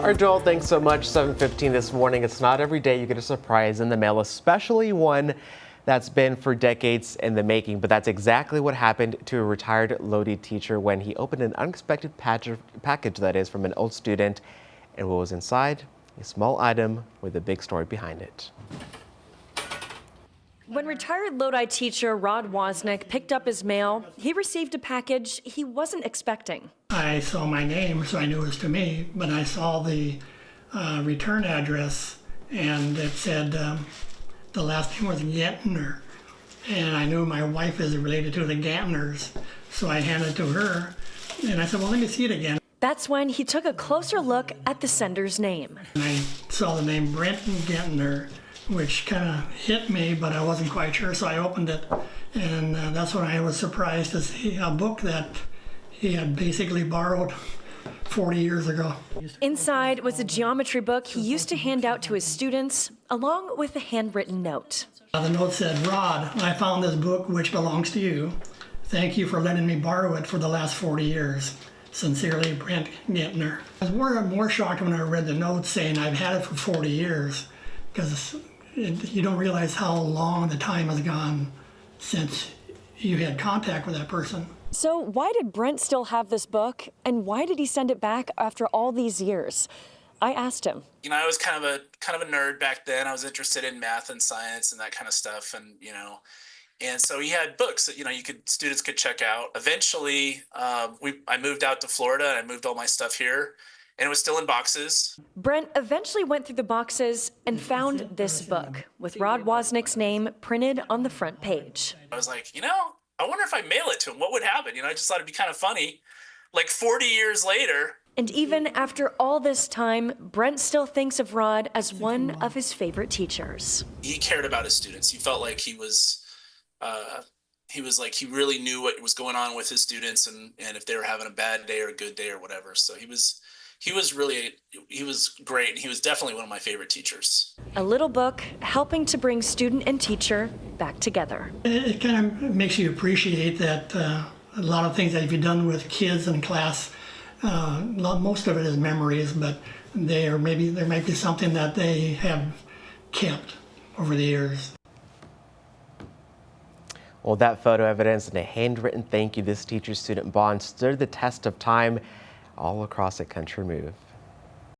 All right, Joel, thanks so much. 7:15 this morning. It's not every day you get a surprise in the mail, especially one that's been for decades in the making. But that's exactly what happened to a retired Lodi teacher when he opened an unexpected package that is from an old student. And what was inside? A small item with a big story behind it. When retired Lodi teacher Rod Wozniak picked up his mail, he received a package he wasn't expecting. I saw my name, so I knew it was to me, but I saw the return address, and it said the last name was Gentner, and I knew my wife is related to the Gantners, so I handed it to her, and I said, well, let me see it again. That's when he took a closer look at the sender's name. And I saw the name Brenton Gentner, which kind of hit me, but I wasn't quite sure, so I opened it, and that's when I was surprised to see a book that he had basically borrowed 40 years ago. Inside was a geometry book he used to hand out to his students, along with a handwritten note. The note said, Rod, I found this book which belongs to you. Thank you for letting me borrow it for the last 40 years. Sincerely, Brent Gentner. I was more shocked when I read the note saying I've had it for 40 years, because you don't realize how long the time has gone since you had contact with that person. So why did Brent still have this book, and why did he send it back after all these years? I asked him. You know, I was kind of a nerd back then. I was interested in math and science and that kind of stuff, and so he had books that students could check out. Eventually, I moved out to Florida and I moved all my stuff here, and it was still in boxes. Brent eventually went through the boxes and found this book with Rod Wozniak's name printed on the front page. I was like, I wonder if I mail it to him, what would happen? I just thought it'd be kind of funny. Like 40 years later. And even after all this time, Brent still thinks of Rod as one of his favorite teachers. He cared about his students. He felt like he really knew what was going on with his students and if they were having a bad day or a good day or whatever. So he was great, and he was definitely one of my favorite teachers. A little book helping to bring student and teacher back together. It kind of makes you appreciate that a lot of things that you've done with kids in class, most of it is memories, but there might be something that they have kept over the years. Well, that photo evidence and a handwritten thank you, this teacher-student bond stood the test of time all across a country move.